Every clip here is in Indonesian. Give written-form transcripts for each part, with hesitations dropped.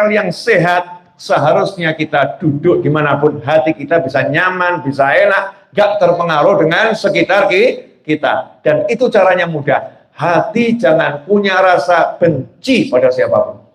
yang sehat, seharusnya kita duduk dimanapun hati kita bisa nyaman, bisa enak, gak terpengaruh dengan sekitar kita. Dan itu caranya mudah. Hati jangan punya rasa benci pada siapapun.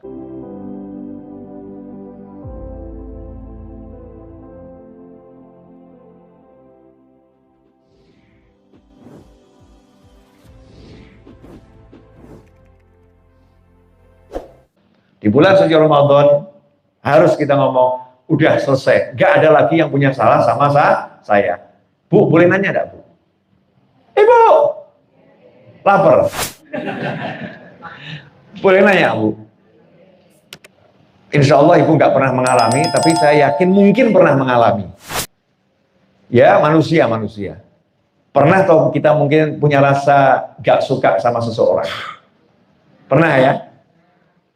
Di bulan suci Ramadan harus kita ngomong, udah selesai, gak ada lagi yang punya salah sama saya. Bu, boleh nanya enggak, Bu? Ibu, lapar. Boleh nanya, Bu? Insya Allah Ibu nggak pernah mengalami, tapi saya yakin mungkin pernah mengalami. Ya, manusia. Pernah toh kita mungkin punya rasa gak suka sama seseorang? Pernah ya?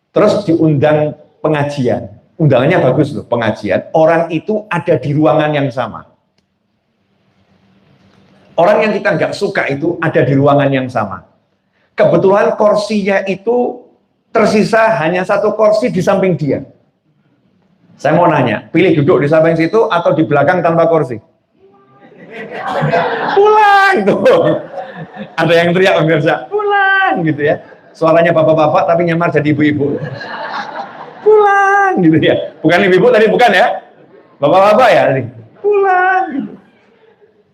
Terus diundang pengajian, undangannya bagus loh, pengajian. Orang itu ada di ruangan yang sama. Orang yang kita nggak suka itu ada di ruangan yang sama. Kebetulan kursinya itu tersisa hanya satu kursi di samping dia. Saya mau nanya, pilih duduk di samping situ atau di belakang tanpa kursi? Pulang tuh. Ada yang teriak pemirsa, pulang gitu ya. Suaranya bapak-bapak tapi nyamar jadi ibu-ibu. Pulang gitu ya. Bukan ibu-ibu tadi, bukan ya? Bapak-bapak ya tadi. Pulang gitu.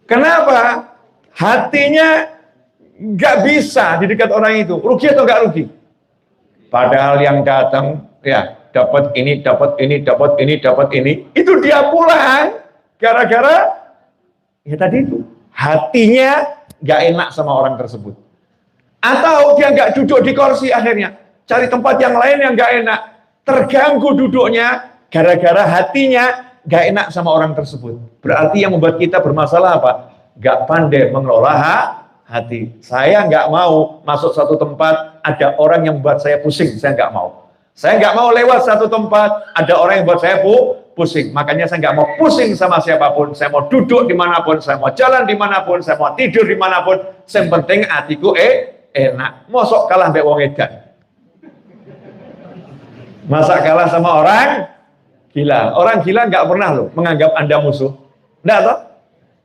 Kenapa? Hatinya nggak bisa di dekat orang itu. Rugi atau nggak rugi? Padahal yang datang ya dapat ini, dapat ini, dapat ini, dapat ini. Itu dia pulang gara-gara ya tadi itu. Hatinya nggak enak sama orang tersebut. Atau dia nggak duduk di kursi akhirnya, cari tempat yang lain yang nggak enak, terganggu duduknya, gara-gara hatinya nggak enak sama orang tersebut. Berarti yang membuat kita bermasalah apa? Nggak pandai mengelola hati. Saya nggak mau masuk satu tempat, ada orang yang membuat saya pusing, saya nggak mau. Saya nggak mau lewat satu tempat, ada orang yang membuat saya pusing. Makanya saya nggak mau pusing sama siapapun. Saya mau duduk dimanapun, saya mau jalan dimanapun, saya mau tidur dimanapun. Yang penting hatiku enak. Mosok kalah mbek wong edan. Masa kalah sama orang gila? Orang gila nggak pernah loh menganggap Anda musuh. Enggak toh?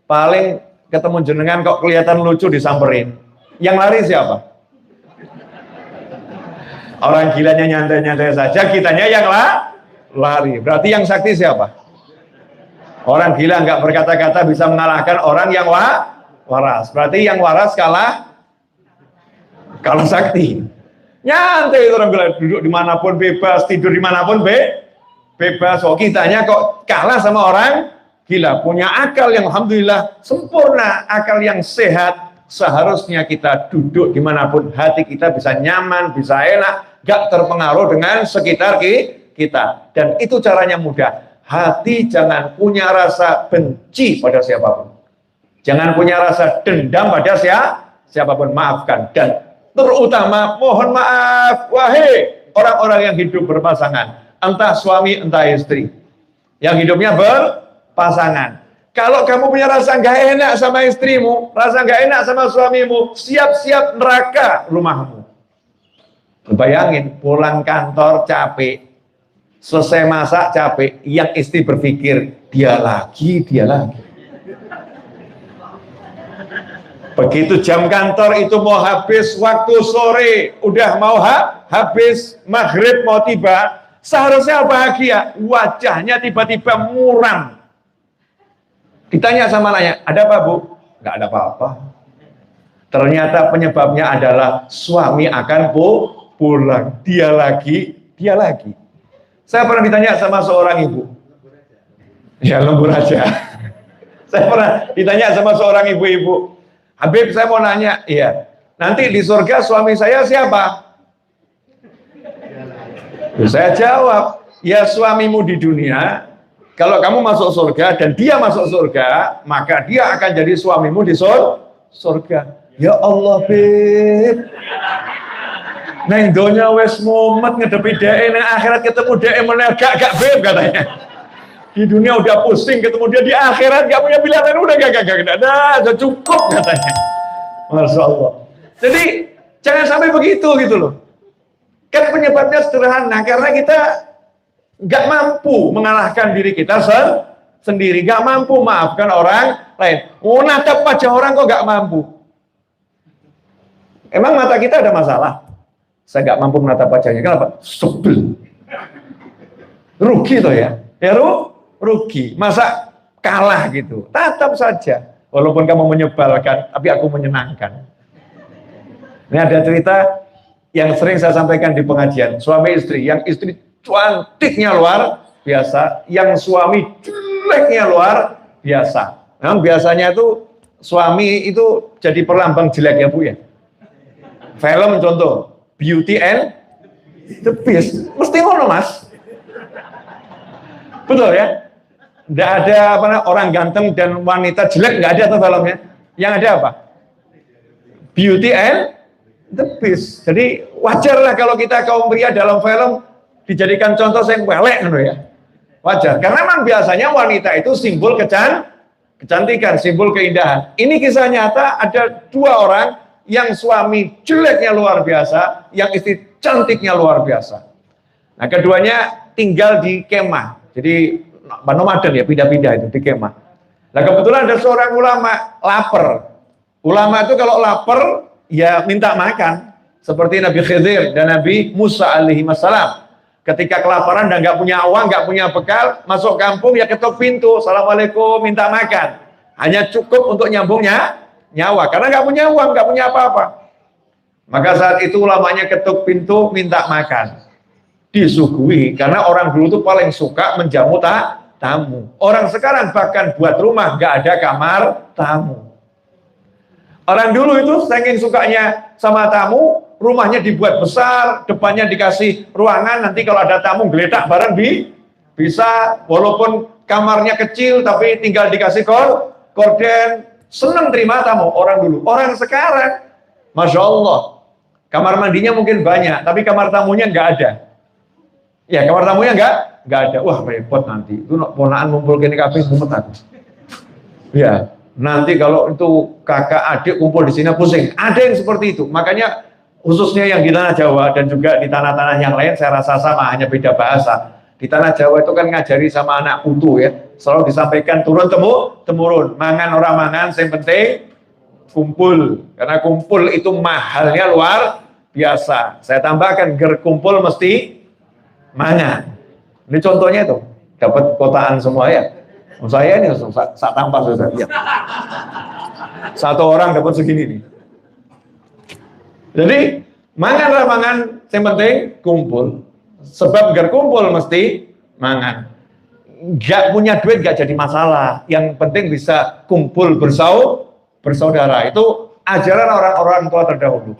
Paling ketemu jenengan kok kelihatan lucu disamperin. Yang lari siapa? Orang gilanya nyantai-nyantai saja, kitanya yang lari. Berarti yang sakti siapa? Orang gila nggak berkata-kata bisa mengalahkan orang yang waras. Berarti yang waras kalah kalau sakti. Nyantai orang bilang duduk dimanapun bebas, tidur dimanapun bebas. Oh, kitanya kok kalah sama orang gila. Punya akal yang alhamdulillah sempurna, akal yang sehat. Seharusnya kita duduk dimanapun hati kita bisa nyaman, bisa enak, gak terpengaruh dengan sekitar kita. Dan itu caranya mudah. Hati jangan punya rasa benci pada siapapun. Jangan punya rasa dendam pada siapapun. Maafkan. Dan terutama mohon maaf, wahai orang-orang yang hidup berpasangan, entah suami entah istri yang hidupnya berpasangan. Kalau kamu punya rasa nggak enak sama istrimu, rasa nggak enak sama suamimu, siap-siap neraka rumahmu. Bayangin pulang kantor capek, selesai masak capek, yang istri berpikir dia lagi. Begitu jam kantor itu mau habis, waktu sore udah mau habis, maghrib mau tiba, seharusnya bahagia, wajahnya tiba-tiba muram. Ditanya sama nanya, ada apa Bu? Nggak ada apa-apa. Ternyata penyebabnya adalah suami akan pulang, dia lagi. Saya pernah ditanya sama seorang ibu, ya lembur aja. Saya pernah ditanya sama seorang ibu-ibu, Habib saya mau nanya, iya, nanti di surga suami saya siapa? Saya jawab, ya suamimu di dunia, kalau kamu masuk surga dan dia masuk surga, maka dia akan jadi suamimu di surga. Ya Allah, Beb. Neng donya wes mumet ngedepi dhek, nang akhirat ketemu dhek meneh gak Beb katanya. Di dunia udah pusing, ketemu dia di akhirat gak punya pilihan, udah gak ada, cukup katanya. Masya Allah. Jadi jangan sampai begitu gitu loh. Kan penyebabnya sederhana, karena kita nggak mampu mengalahkan diri kita sendiri, nggak mampu maafkan orang lain. Oh, natap wajah orang kok nggak mampu? Emang mata kita ada masalah? Saya nggak mampu menatap wajahnya, kenapa? Sebel. Rugi toh ya? Ya rugi. Masa kalah gitu? Tatap saja. Walaupun kamu menyebalkan, tapi aku menyenangkan. Ini ada cerita yang sering saya sampaikan di pengajian. Suami istri, yang istri cantiknya luar biasa, yang suami jeleknya luar biasa. Memang biasanya itu suami itu jadi perlambang jelek ya Bu ya. Film contoh, Beauty and the Beast, mesti ngono Mas. Betul ya? Nggak ada orang ganteng dan wanita jelek, nggak ada tuh filmnya. Yang ada apa? Beauty and the Beast. Jadi wajarlah kalau kita kaum pria dalam film dijadikan contoh yang welek gitu ya. Wajar. Karena memang biasanya wanita itu simbol kecantikan, simbol keindahan. Ini kisah nyata, ada dua orang yang suami jeleknya luar biasa, yang istri cantiknya luar biasa. Nah, keduanya tinggal di kemah. Jadi nomaden ya, pindah-pindah itu di kemah. Nah, kebetulan ada seorang ulama lapar. Ulama itu kalau lapar ya minta makan, seperti Nabi Khidir dan Nabi Musa alaihi wassalam. Ketika kelaparan dan nggak punya uang, nggak punya bekal, masuk kampung ya ketuk pintu, assalamualaikum, minta makan. Hanya cukup untuk nyambungnya nyawa, karena nggak punya uang, nggak punya apa-apa. Maka saat itu ulamanya ketuk pintu minta makan, disuguhi. Karena orang dulu tuh paling suka menjamu tamu. Orang sekarang bahkan buat rumah nggak ada kamar tamu. Orang dulu itu saking sukanya sama tamu, rumahnya dibuat besar, depannya dikasih ruangan, nanti kalau ada tamu geletak bareng bisa, walaupun kamarnya kecil tapi tinggal dikasih korden, senang terima tamu orang dulu. Orang sekarang, Masya Allah, kamar mandinya mungkin banyak, tapi kamar tamunya nggak ada. Ya, kamar tamunya nggak ada. Wah, repot nanti. Itu ponaan ngumpul kene kabeh mumet aku. Ya, nanti kalau itu kakak adik kumpul di sini pusing. Ada yang seperti itu. Makanya khususnya yang di tanah Jawa dan juga di tanah-tanah yang lain saya rasa sama, hanya beda bahasa. Di tanah Jawa itu kan ngajari sama anak putu ya. Selalu disampaikan turun temurun. Mangan orang mangan, yang penting kumpul. Karena kumpul itu mahalnya luar biasa. Saya tambahkan kumpul mesti mangan. Ini contohnya itu, dapat kotaan semua ya. Saya ini sak tampak sudah. Ya. Satu orang dapat segini nih. Jadi mangan, yang penting kumpul. Sebab kumpul mesti mangan. Gak punya duit gak jadi masalah. Yang penting bisa kumpul bersaudara. Itu ajaran orang-orang tua terdahulu.